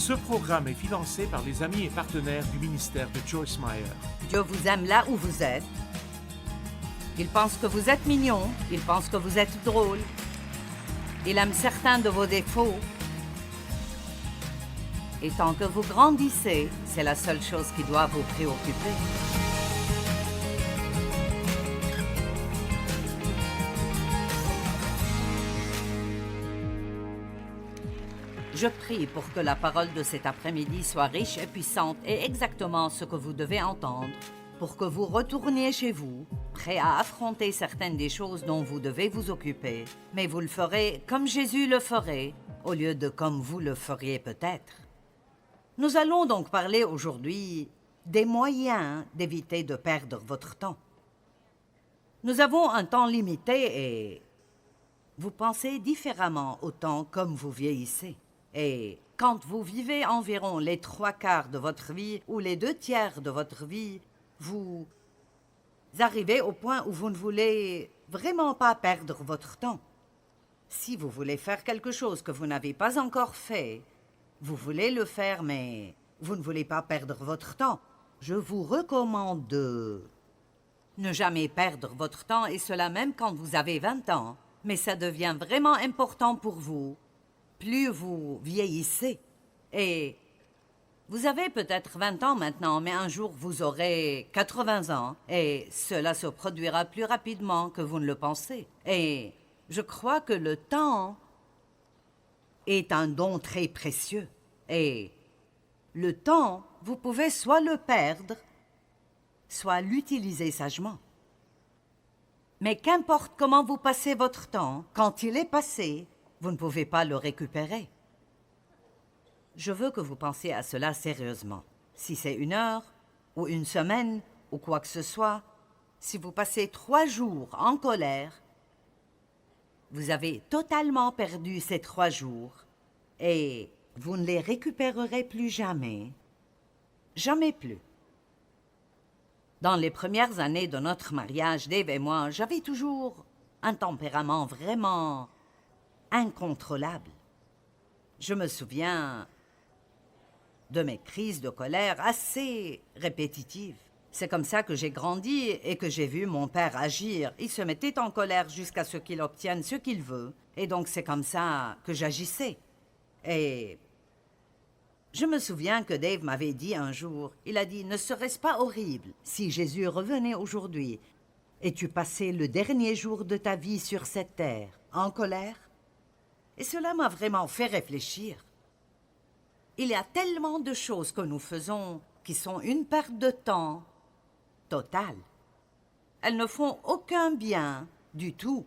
Ce programme est financé par les amis et partenaires du ministère de Joyce Meyer. Dieu vous aime là où vous êtes. Il pense que vous êtes mignon. Il pense que vous êtes drôle. Il aime certains de vos défauts. Et tant que vous grandissez, c'est la seule chose qui doit vous préoccuper. Je prie pour que la parole de cet après-midi soit riche et puissante et exactement ce que vous devez entendre, pour que vous retourniez chez vous, prêt à affronter certaines des choses dont vous devez vous occuper, mais vous le ferez comme Jésus le ferait, au lieu de comme vous le feriez peut-être. Nous allons donc parler aujourd'hui des moyens d'éviter de perdre votre temps. Nous avons un temps limité et vous pensez différemment au temps comme vous vieillissez. Et quand vous vivez environ les 3/4 de votre vie ou les 2/3 de votre vie, vous arrivez au point où vous ne voulez vraiment pas perdre votre temps. Si vous voulez faire quelque chose que vous n'avez pas encore fait, vous voulez le faire, mais vous ne voulez pas perdre votre temps, je vous recommande de ne jamais perdre votre temps, et cela même quand vous avez 20 ans. Mais ça devient vraiment important pour vous. Plus vous vieillissez, et vous avez peut-être 20 ans maintenant, mais un jour vous aurez 80 ans, et cela se produira plus rapidement que vous ne le pensez. Et je crois que le temps est un don très précieux, et le temps, vous pouvez soit le perdre, soit l'utiliser sagement. Mais qu'importe comment vous passez votre temps, quand il est passé, vous ne pouvez pas le récupérer. Je veux que vous pensiez à cela sérieusement. Si c'est 1 heure, ou 1 semaine, ou quoi que ce soit, si vous passez 3 jours en colère, vous avez totalement perdu ces 3 jours, et vous ne les récupérerez plus jamais. Jamais plus. Dans les premières années de notre mariage, Dave et moi, j'avais toujours un tempérament vraiment incontrôlable. Je me souviens de mes crises de colère assez répétitives. C'est comme ça que j'ai grandi et que j'ai vu mon père agir. Il se mettait en colère jusqu'à ce qu'il obtienne ce qu'il veut. Et donc c'est comme ça que j'agissais. Et je me souviens que Dave m'avait dit un jour, il a dit « Ne serait-ce pas horrible si Jésus revenait aujourd'hui et tu passais le dernier jour de ta vie sur cette terre en colère ?» Et cela m'a vraiment fait réfléchir. Il y a tellement de choses que nous faisons qui sont une perte de temps totale. Elles ne font aucun bien du tout.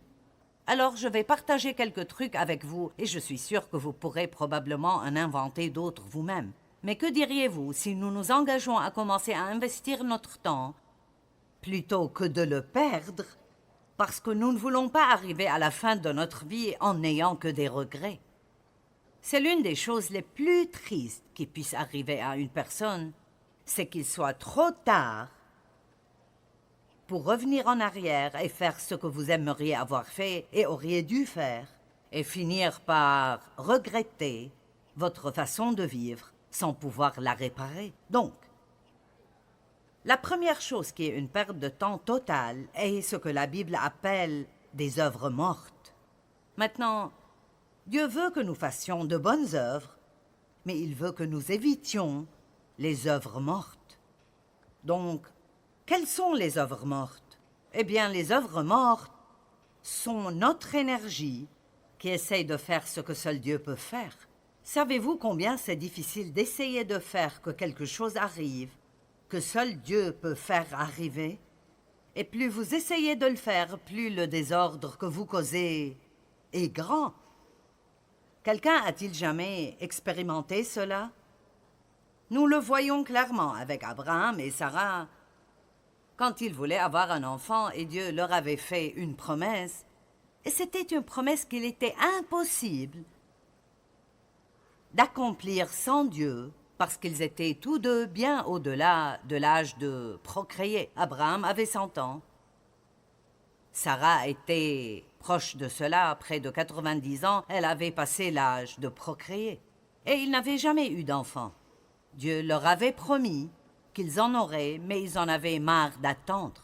Alors je vais partager quelques trucs avec vous et je suis sûre que vous pourrez probablement en inventer d'autres vous-même. Mais que diriez-vous si nous nous engageons à commencer à investir notre temps plutôt que de le perdre parce que nous ne voulons pas arriver à la fin de notre vie en n'ayant que des regrets? C'est l'une des choses les plus tristes qui puissent arriver à une personne, c'est qu'il soit trop tard pour revenir en arrière et faire ce que vous aimeriez avoir fait et auriez dû faire, et finir par regretter votre façon de vivre sans pouvoir la réparer. Donc, la première chose qui est une perte de temps totale est ce que la Bible appelle des œuvres mortes. Maintenant, Dieu veut que nous fassions de bonnes œuvres, mais il veut que nous évitions les œuvres mortes. Donc, quelles sont les œuvres mortes? Eh bien, les œuvres mortes sont notre énergie qui essaye de faire ce que seul Dieu peut faire. Savez-vous combien c'est difficile d'essayer de faire que quelque chose arrive, que seul Dieu peut faire arriver? Et plus vous essayez de le faire, plus le désordre que vous causez est grand. Quelqu'un a-t-il jamais expérimenté cela? Nous le voyons clairement avec Abraham et Sarah. Quand ils voulaient avoir un enfant et Dieu leur avait fait une promesse, et c'était une promesse qu'il était impossible d'accomplir sans Dieu, parce qu'ils étaient tous deux bien au-delà de l'âge de procréer. Abraham avait 100 ans. Sarah était proche de cela, près de 90 ans, elle avait passé l'âge de procréer. et ils n'avaient jamais eu d'enfants. Dieu leur avait promis qu'ils en auraient, mais ils en avaient marre d'attendre.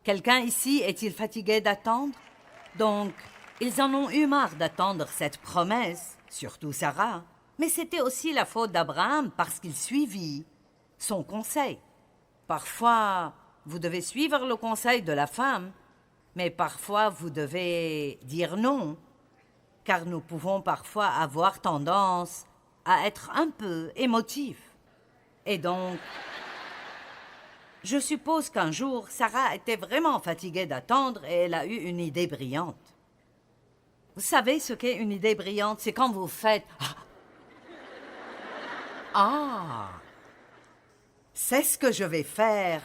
Quelqu'un ici est-il fatigué d'attendre? Donc, ils en ont eu marre d'attendre cette promesse, surtout Sarah. Mais c'était aussi la faute d'Abraham parce qu'il suivit son conseil. Parfois, vous devez suivre le conseil de la femme, mais parfois vous devez dire non, car nous pouvons parfois avoir tendance à être un peu émotifs. Et donc, je suppose qu'un jour, Sarah était vraiment fatiguée d'attendre et elle a eu une idée brillante. Vous savez ce qu'est une idée brillante? C'est quand vous faites « Ah, c'est ce que je vais faire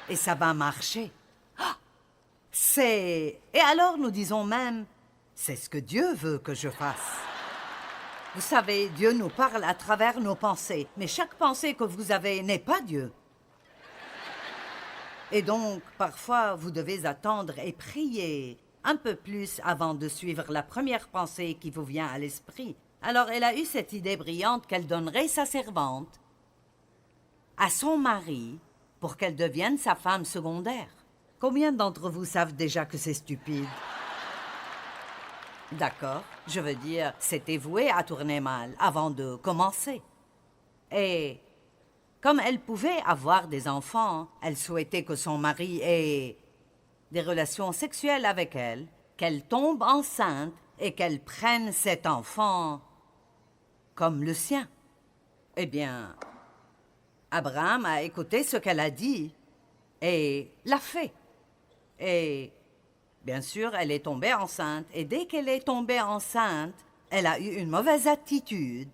et ça va marcher. Ah, c'est... » Et alors nous disons même « C'est ce que Dieu veut que je fasse. » Vous savez, Dieu nous parle à travers nos pensées, mais chaque pensée que vous avez n'est pas Dieu. Et donc, parfois, vous devez attendre et prier un peu plus avant de suivre la première pensée qui vous vient à l'esprit. Alors, elle a eu cette idée brillante qu'elle donnerait sa servante à son mari pour qu'elle devienne sa femme secondaire. Combien d'entre vous savent déjà que c'est stupide? D'accord, je veux dire, c'était voué à tourner mal avant de commencer. Et comme elle pouvait avoir des enfants, elle souhaitait que son mari ait des relations sexuelles avec elle, qu'elle tombe enceinte et qu'elle prenne cet enfant comme le sien. Eh bien, Abraham a écouté ce qu'elle a dit et l'a fait. Et bien sûr, elle est tombée enceinte. Et dès qu'elle est tombée enceinte, elle a eu une mauvaise attitude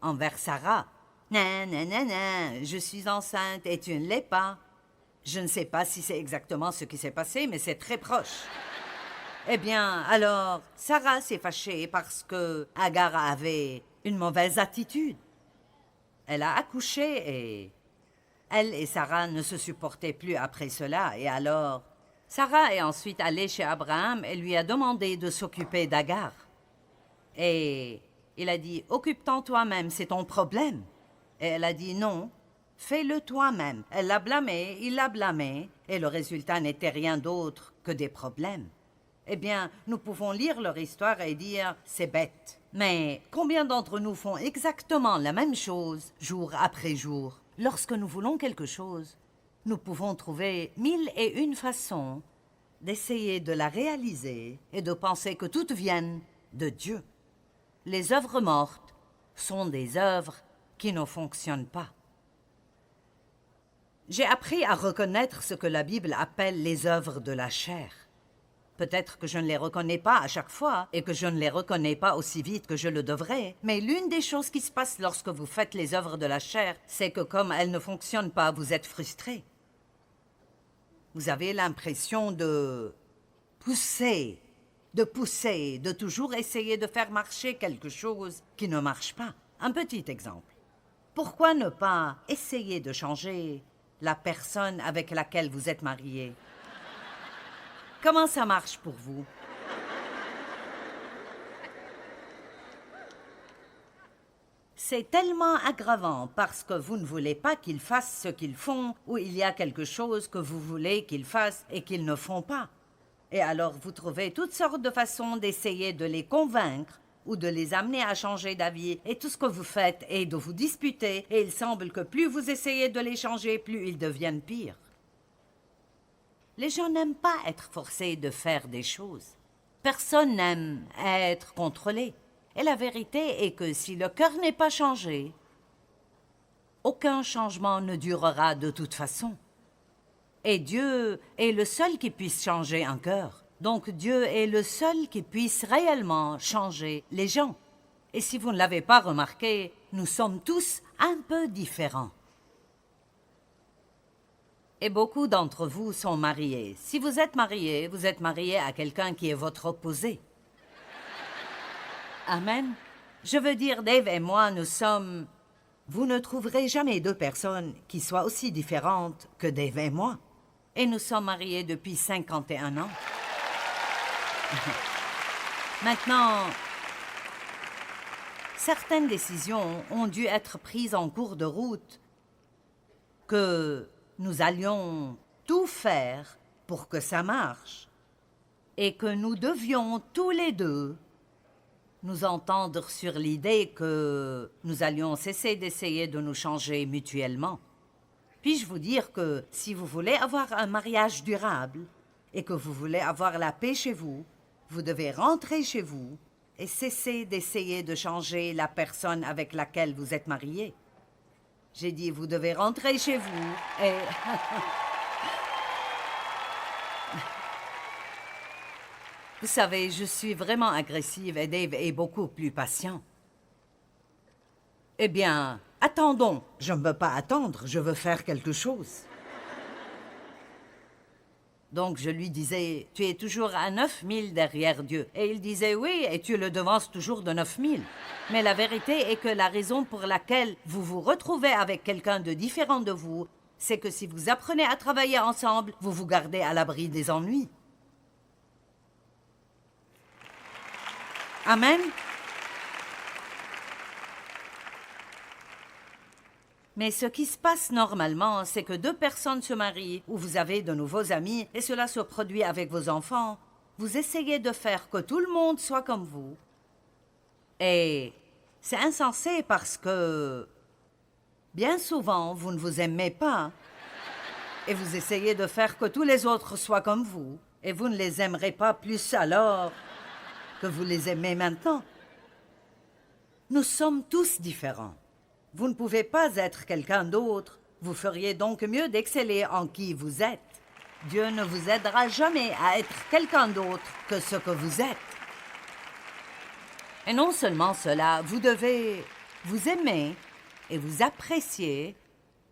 envers Sarah. « Non, non, non, non, je suis enceinte et tu ne l'es pas. » Je ne sais pas si c'est exactement ce qui s'est passé, mais c'est très proche. Eh bien, alors, Sarah s'est fâchée parce que Agar avait une mauvaise attitude. Elle a accouché et elle et Sarah ne se supportaient plus après cela. Et alors, Sarah est ensuite allée chez Abraham et lui a demandé de s'occuper d'Agar. Et il a dit « Occupe-t'en toi-même, c'est ton problème. » Et elle a dit « Non, fais-le toi-même. » Elle l'a blâmé, il l'a blâmé, et le résultat n'était rien d'autre que des problèmes. Eh bien, nous pouvons lire leur histoire et dire « C'est bête. » Mais combien d'entre nous font exactement la même chose, jour après jour? Lorsque nous voulons quelque chose, nous pouvons trouver 1001 façons d'essayer de la réaliser et de penser que toutes viennent de Dieu. Les œuvres mortes sont des œuvres qui ne fonctionnent pas. J'ai appris à reconnaître ce que la Bible appelle les œuvres de la chair. Peut-être que je ne les reconnais pas à chaque fois et que je ne les reconnais pas aussi vite que je le devrais, mais l'une des choses qui se passe lorsque vous faites les œuvres de la chair, c'est que comme elles ne fonctionnent pas, vous êtes frustré. Vous avez l'impression de pousser, de toujours essayer de faire marcher quelque chose qui ne marche pas. Un petit exemple. Pourquoi ne pas essayer de changer la personne avec laquelle vous êtes marié? Comment ça marche pour vous? C'est tellement aggravant parce que vous ne voulez pas qu'ils fassent ce qu'ils font ou il y a quelque chose que vous voulez qu'ils fassent et qu'ils ne font pas. Et alors vous trouvez toutes sortes de façons d'essayer de les convaincre ou de les amener à changer d'avis, et tout ce que vous faites est de vous disputer, et il semble que plus vous essayez de les changer, plus ils deviennent pires. Les gens n'aiment pas être forcés de faire des choses. Personne n'aime être contrôlé. Et la vérité est que si le cœur n'est pas changé, aucun changement ne durera de toute façon. Et Dieu est le seul qui puisse changer un cœur. Donc Dieu est le seul qui puisse réellement changer les gens. Et si vous ne l'avez pas remarqué, nous sommes tous un peu différents. Et beaucoup d'entre vous sont mariés. Si vous êtes marié à quelqu'un qui est votre opposé. Amen. Je veux dire, Dave et moi, nous sommes... Vous ne trouverez jamais deux personnes qui soient aussi différentes que Dave et moi. Et nous sommes mariés depuis 51 ans. Maintenant, certaines décisions ont dû être prises en cours de route, que nous allions tout faire pour que ça marche, et que nous devions tous les deux nous entendre sur l'idée que nous allions cesser d'essayer de nous changer mutuellement. Puis-je vous dire que si vous voulez avoir un mariage durable et que vous voulez avoir la paix chez vous, vous devez rentrer chez vous et cesser d'essayer de changer la personne avec laquelle vous êtes marié. J'ai dit, vous devez rentrer chez vous et... Vous savez, je suis vraiment agressive et Dave est beaucoup plus patient. Eh bien, attendons. Je ne veux pas attendre, je veux faire quelque chose. Donc je lui disais, tu es toujours à 9000 derrière Dieu. Et il disait, oui, et tu le devances toujours de 9000. Mais la vérité est que la raison pour laquelle vous vous retrouvez avec quelqu'un de différent de vous, c'est que si vous apprenez à travailler ensemble, vous vous gardez à l'abri des ennuis. Amen. Mais ce qui se passe normalement, c'est que deux personnes se marient ou vous avez de nouveaux amis et cela se produit avec vos enfants. Vous essayez de faire que tout le monde soit comme vous. Et c'est insensé parce que bien souvent, vous ne vous aimez pas et vous essayez de faire que tous les autres soient comme vous et vous ne les aimerez pas plus alors que vous les aimez maintenant. Nous sommes tous différents. Vous ne pouvez pas être quelqu'un d'autre. Vous feriez donc mieux d'exceller en qui vous êtes. Dieu ne vous aidera jamais à être quelqu'un d'autre que ce que vous êtes. Et non seulement cela, vous devez vous aimer et vous apprécier,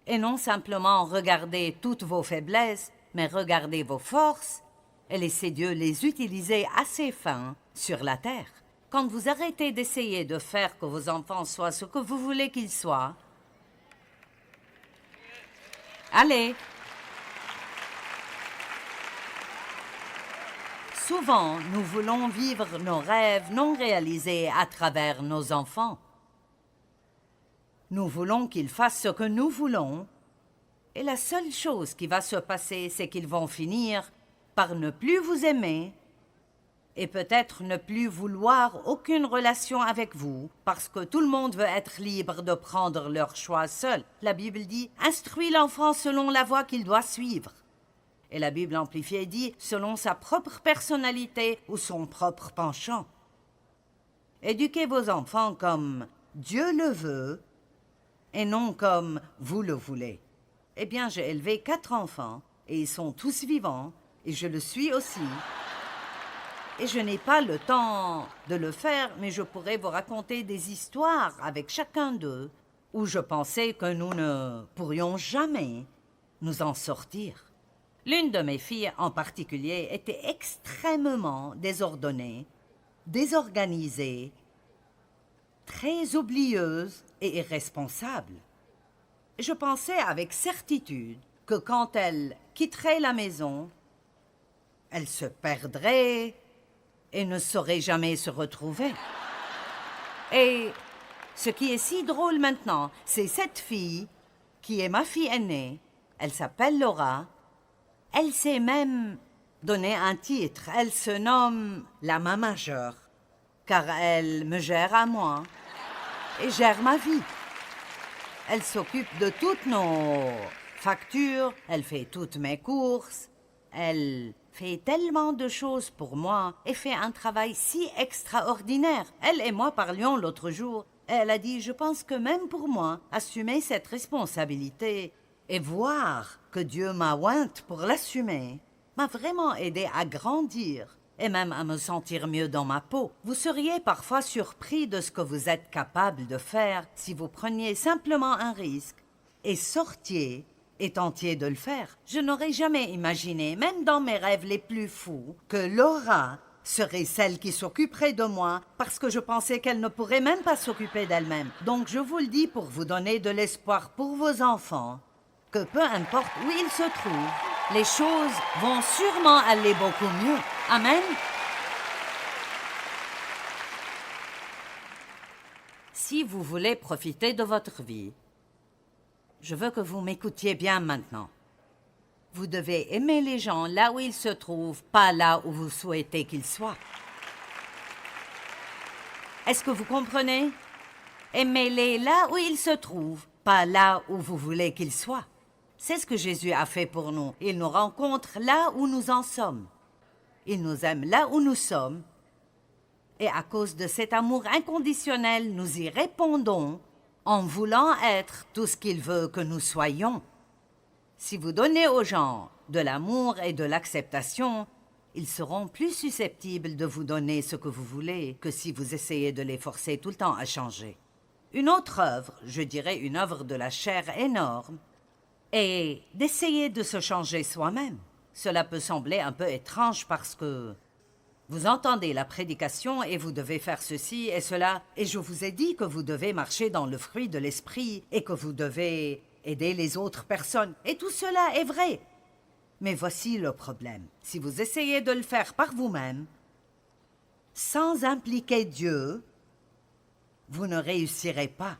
et non simplement regarder toutes vos faiblesses, mais regarder vos forces et laisser Dieu les utiliser assez fin sur la terre. Quand vous arrêtez d'essayer de faire que vos enfants soient ce que vous voulez qu'ils soient, allez. Souvent, nous voulons vivre nos rêves non réalisés à travers nos enfants. Nous voulons qu'ils fassent ce que nous voulons, et la seule chose qui va se passer, c'est qu'ils vont finir par ne plus vous aimer et peut-être ne plus vouloir aucune relation avec vous, parce que tout le monde veut être libre de prendre leur choix seul. La Bible dit « Instruis l'enfant selon la voie qu'il doit suivre ». Et la Bible amplifiée dit « selon sa propre personnalité ou son propre penchant ». Éduquez vos enfants comme Dieu le veut et non comme vous le voulez. Eh bien, j'ai élevé 4 enfants et ils sont tous vivants et je le suis aussi. Et je n'ai pas le temps de le faire, mais je pourrais vous raconter des histoires avec chacun d'eux où je pensais que nous ne pourrions jamais nous en sortir. L'une de mes filles en particulier était extrêmement désordonnée, désorganisée, très oublieuse et irresponsable. Je pensais avec certitude que quand elle quitterait la maison, elle se perdrait et ne saurait jamais se retrouver. Et ce qui est si drôle maintenant, c'est cette fille, qui est ma fille aînée, elle s'appelle Laura, elle s'est même donné un titre, elle se nomme la main majeure, car elle me gère à moi et gère ma vie. Elle s'occupe de toutes nos factures, elle fait toutes mes courses, elle fait tellement de choses pour moi et fait un travail si extraordinaire. Elle et moi parlions l'autre jour et elle a dit « Je pense que même pour moi, assumer cette responsabilité et voir que Dieu m'a ointe pour l'assumer m'a vraiment aidé à grandir et même à me sentir mieux dans ma peau. Vous seriez parfois surpris de ce que vous êtes capable de faire si vous preniez simplement un risque et sortiez et tentiez de le faire. Je n'aurais jamais imaginé, même dans mes rêves les plus fous, que Laura serait celle qui s'occuperait de moi parce que je pensais qu'elle ne pourrait même pas s'occuper d'elle-même. Donc je vous le dis pour vous donner de l'espoir pour vos enfants, que peu importe où ils se trouvent, les choses vont sûrement aller beaucoup mieux. Amen. si vous voulez profiter de votre vie, je veux que vous m'écoutiez bien maintenant. Vous devez aimer les gens là où ils se trouvent, pas là où vous souhaitez qu'ils soient. Est-ce que vous comprenez? Aimez-les là où ils se trouvent, pas là où vous voulez qu'ils soient. C'est ce que Jésus a fait pour nous. Il nous rencontre là où nous en sommes. Il nous aime là où nous sommes. Et à cause de cet amour inconditionnel, nous y répondons en voulant être tout ce qu'il veut que nous soyons. Si vous donnez aux gens de l'amour et de l'acceptation, ils seront plus susceptibles de vous donner ce que vous voulez que si vous essayez de les forcer tout le temps à changer. Une autre œuvre, je dirais une œuvre de la chair énorme, est d'essayer de se changer soi-même. Cela peut sembler un peu étrange parce que vous entendez la prédication et vous devez faire ceci et cela, et je vous ai dit que vous devez marcher dans le fruit de l'esprit et que vous devez aider les autres personnes, et tout cela est vrai. Mais voici le problème. Si vous essayez de le faire par vous-même, sans impliquer Dieu, vous ne réussirez pas.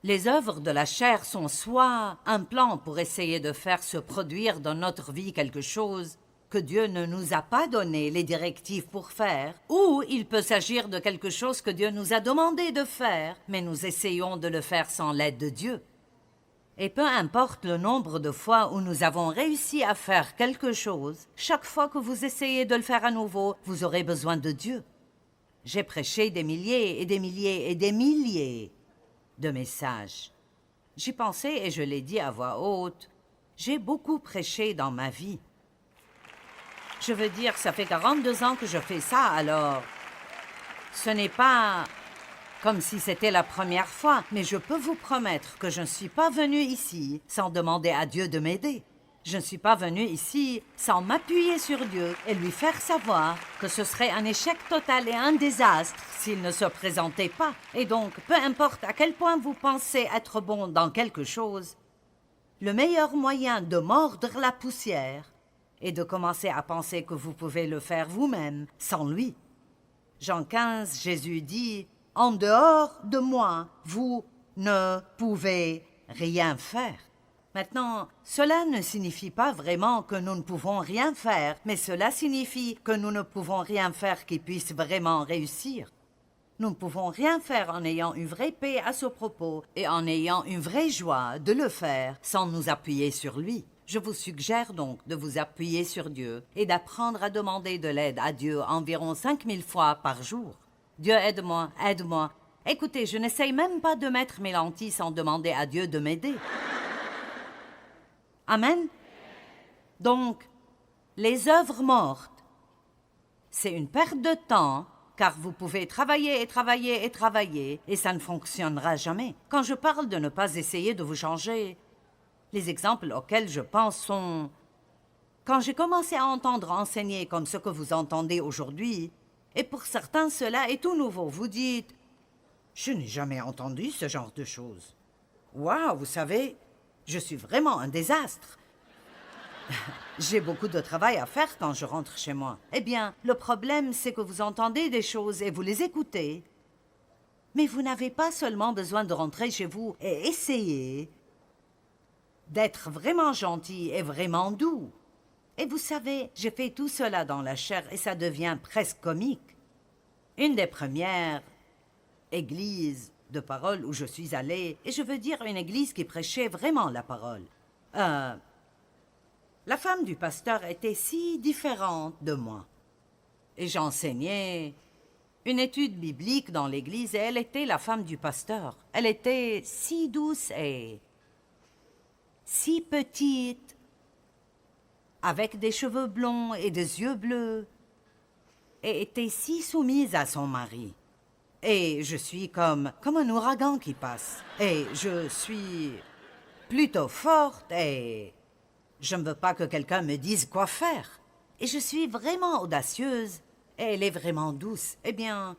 Les œuvres de la chair sont soit un plan pour essayer de faire se produire dans notre vie quelque chose que Dieu ne nous a pas donné les directives pour faire, ou il peut s'agir de quelque chose que Dieu nous a demandé de faire, mais nous essayons de le faire sans l'aide de Dieu. Et peu importe le nombre de fois où nous avons réussi à faire quelque chose, chaque fois que vous essayez de le faire à nouveau, vous aurez besoin de Dieu. J'ai prêché des milliers et des milliers et des milliers de messages. J'y pensais et je l'ai dit à voix haute. J'ai beaucoup prêché dans ma vie. Je veux dire, ça fait 42 ans que je fais ça, alors ce n'est pas comme si c'était la première fois, mais je peux vous promettre que je ne suis pas venue ici sans demander à Dieu de m'aider. Je ne suis pas venue ici sans m'appuyer sur Dieu et lui faire savoir que ce serait un échec total et un désastre s'il ne se présentait pas. Et donc, peu importe à quel point vous pensez être bon dans quelque chose, le meilleur moyen de mordre la poussière est de commencer à penser que vous pouvez le faire vous-même, sans lui. Jean 15, Jésus dit « En dehors de moi, vous ne pouvez rien faire. » Maintenant, cela ne signifie pas vraiment que nous ne pouvons rien faire, mais cela signifie que nous ne pouvons rien faire qui puisse vraiment réussir. Nous ne pouvons rien faire en ayant une vraie paix à ce propos et en ayant une vraie joie de le faire sans nous appuyer sur lui. Je vous suggère donc de vous appuyer sur Dieu et d'apprendre à demander de l'aide à Dieu environ 5000 fois par jour. Dieu, aide-moi, aide-moi. Écoutez, je n'essaye même pas de mettre mes lentilles sans demander à Dieu de m'aider. Amen. Donc, les œuvres mortes, c'est une perte de temps, car vous pouvez travailler et travailler et travailler, et ça ne fonctionnera jamais. Quand je parle de ne pas essayer de vous changer, les exemples auxquels je pense sont... Quand j'ai commencé à entendre enseigner comme ce que vous entendez aujourd'hui, et pour certains cela est tout nouveau, vous dites « Je n'ai jamais entendu ce genre de choses. Waouh, vous savez, je suis vraiment un désastre. J'ai beaucoup de travail à faire quand je rentre chez moi. Eh bien, le problème, c'est que vous entendez des choses et vous les écoutez. Mais vous n'avez pas seulement besoin de rentrer chez vous et essayer d'être vraiment gentil et vraiment doux. Et vous savez, j'ai fait tout cela dans la chair et ça devient presque comique. Une des premières églises de parole où je suis allée, et je veux dire une église qui prêchait vraiment la parole. La femme du pasteur était si différente de moi. Et j'enseignais une étude biblique dans l'église et elle était la femme du pasteur. Elle était si douce et si petite, avec des cheveux blonds et des yeux bleus, et était si soumise à son mari. Et je suis comme un ouragan qui passe. Et je suis plutôt forte et je ne veux pas que quelqu'un me dise quoi faire. Et je suis vraiment audacieuse et elle est vraiment douce. Eh bien,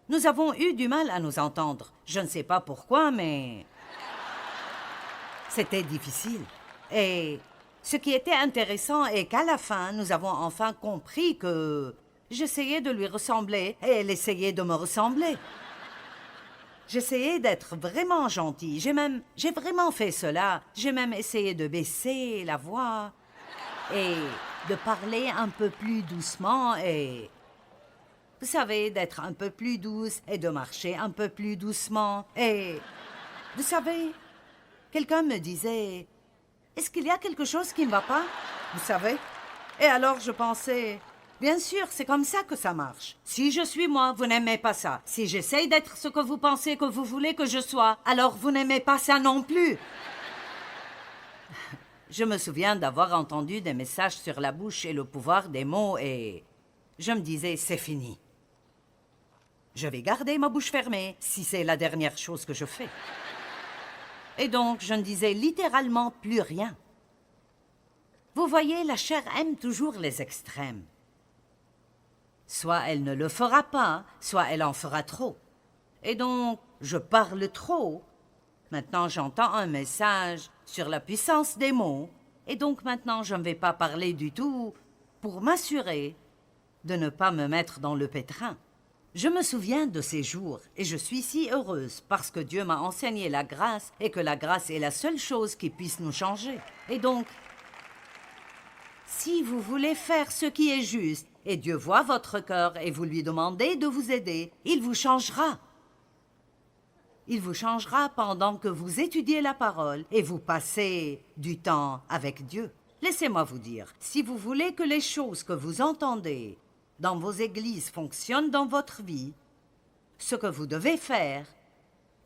nous avons eu du mal à nous entendre. Je ne sais pas pourquoi, mais c'était difficile. Et ce qui était intéressant est qu'à la fin, nous avons enfin compris que j'essayais de lui ressembler et elle essayait de me ressembler. J'essayais d'être vraiment gentil. J'ai vraiment fait cela. J'ai même essayé de baisser la voix et de parler un peu plus doucement et... Vous savez, d'être un peu plus douce et de marcher un peu plus doucement. Et, vous savez, quelqu'un me disait, est-ce qu'il y a quelque chose qui ne va pas? Vous savez? Et alors je pensais, bien sûr, c'est comme ça que ça marche. Si je suis moi, vous n'aimez pas ça. Si j'essaye d'être ce que vous pensez que vous voulez que je sois, alors vous n'aimez pas ça non plus. Je me souviens d'avoir entendu des messages sur la bouche et le pouvoir des mots et je me disais, c'est fini. Je vais garder ma bouche fermée si c'est la dernière chose que je fais. Et donc, je ne disais littéralement plus rien. Vous voyez, la chair aime toujours les extrêmes. Soit elle ne le fera pas, soit elle en fera trop. Et donc, je parle trop. Maintenant, j'entends un message sur la puissance des mots. Et donc, maintenant, je ne vais pas parler du tout pour m'assurer de ne pas me mettre dans le pétrin. Je me souviens de ces jours et je suis si heureuse parce que Dieu m'a enseigné la grâce et que la grâce est la seule chose qui puisse nous changer. Et donc, si vous voulez faire ce qui est juste et Dieu voit votre cœur et vous lui demandez de vous aider, il vous changera. Il vous changera pendant que vous étudiez la parole et vous passez du temps avec Dieu. Laissez-moi vous dire, si vous voulez que les choses que vous entendez dans vos églises fonctionnent dans votre vie, ce que vous devez faire,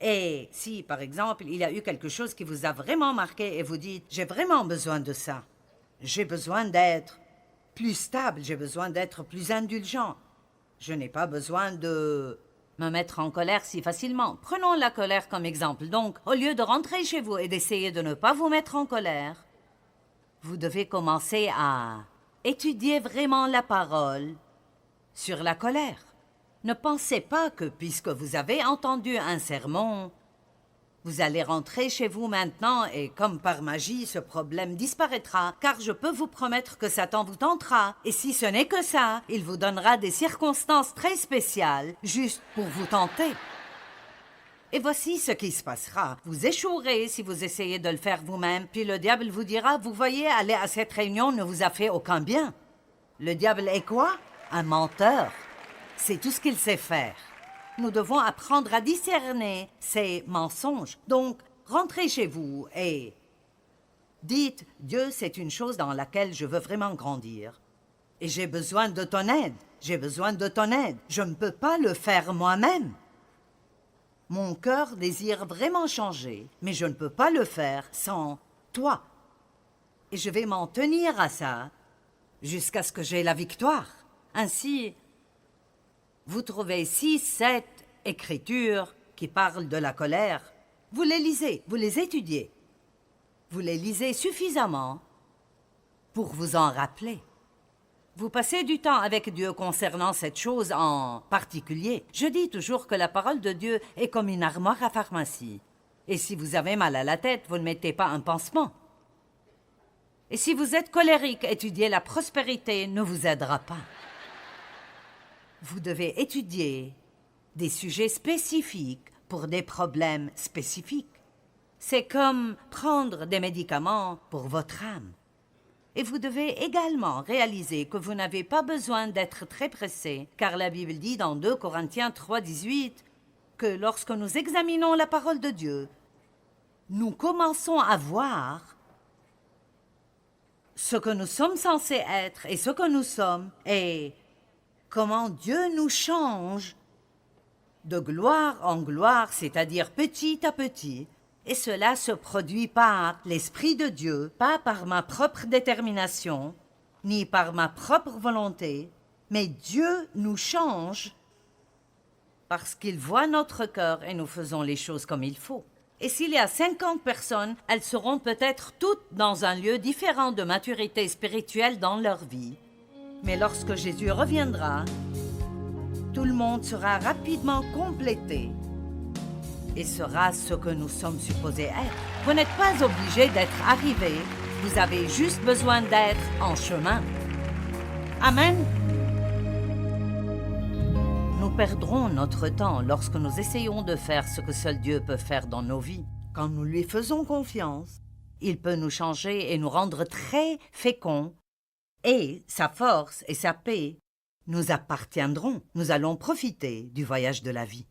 et si, par exemple, il y a eu quelque chose qui vous a vraiment marqué et vous dites « j'ai vraiment besoin de ça, j'ai besoin d'être plus stable, j'ai besoin d'être plus indulgent, je n'ai pas besoin de me mettre en colère si facilement. » Prenons la colère comme exemple. Donc, au lieu de rentrer chez vous et d'essayer de ne pas vous mettre en colère, vous devez commencer à étudier vraiment la parole sur la colère. Ne pensez pas que puisque vous avez entendu un sermon, vous allez rentrer chez vous maintenant et comme par magie, ce problème disparaîtra, car je peux vous promettre que Satan vous tentera. Et si ce n'est que ça, il vous donnera des circonstances très spéciales, juste pour vous tenter. Et voici ce qui se passera. Vous échouerez si vous essayez de le faire vous-même, puis le diable vous dira, vous voyez, aller à cette réunion ne vous a fait aucun bien. Le diable est quoi? Un menteur. C'est tout ce qu'il sait faire. Nous devons apprendre à discerner ces mensonges. Donc, rentrez chez vous et dites, Dieu, c'est une chose dans laquelle je veux vraiment grandir. Et j'ai besoin de ton aide. J'ai besoin de ton aide. Je ne peux pas le faire moi-même. Mon cœur désire vraiment changer, mais je ne peux pas le faire sans toi. Et je vais m'en tenir à ça jusqu'à ce que j'ai la victoire. Ainsi, vous trouvez 6, 7 écritures qui parlent de la colère. Vous les lisez, vous les étudiez. Vous les lisez suffisamment pour vous en rappeler. Vous passez du temps avec Dieu concernant cette chose en particulier. Je dis toujours que la parole de Dieu est comme une armoire à pharmacie. Et si vous avez mal à la tête, vous ne mettez pas un pansement. Et si vous êtes colérique, étudier la prospérité ne vous aidera pas. Vous devez étudier des sujets spécifiques pour des problèmes spécifiques. C'est comme prendre des médicaments pour votre âme. Et vous devez également réaliser que vous n'avez pas besoin d'être très pressé, car la Bible dit dans 2 Corinthiens 3,18 que lorsque nous examinons la parole de Dieu, nous commençons à voir ce que nous sommes censés être et ce que nous sommes, et comment Dieu nous change de gloire en gloire, c'est-à-dire petit à petit. Et cela se produit par l'Esprit de Dieu, pas par ma propre détermination, ni par ma propre volonté, mais Dieu nous change parce qu'il voit notre cœur et nous faisons les choses comme il faut. Et s'il y a 50 personnes, elles seront peut-être toutes dans un lieu différent de maturité spirituelle dans leur vie. Mais lorsque Jésus reviendra, tout le monde sera rapidement complété et sera ce que nous sommes supposés être. Vous n'êtes pas obligé d'être arrivé, vous avez juste besoin d'être en chemin. Amen. Nous perdrons notre temps lorsque nous essayons de faire ce que seul Dieu peut faire dans nos vies. Quand nous lui faisons confiance, il peut nous changer et nous rendre très féconds. Et sa force et sa paix nous appartiendront. Nous allons profiter du voyage de la vie.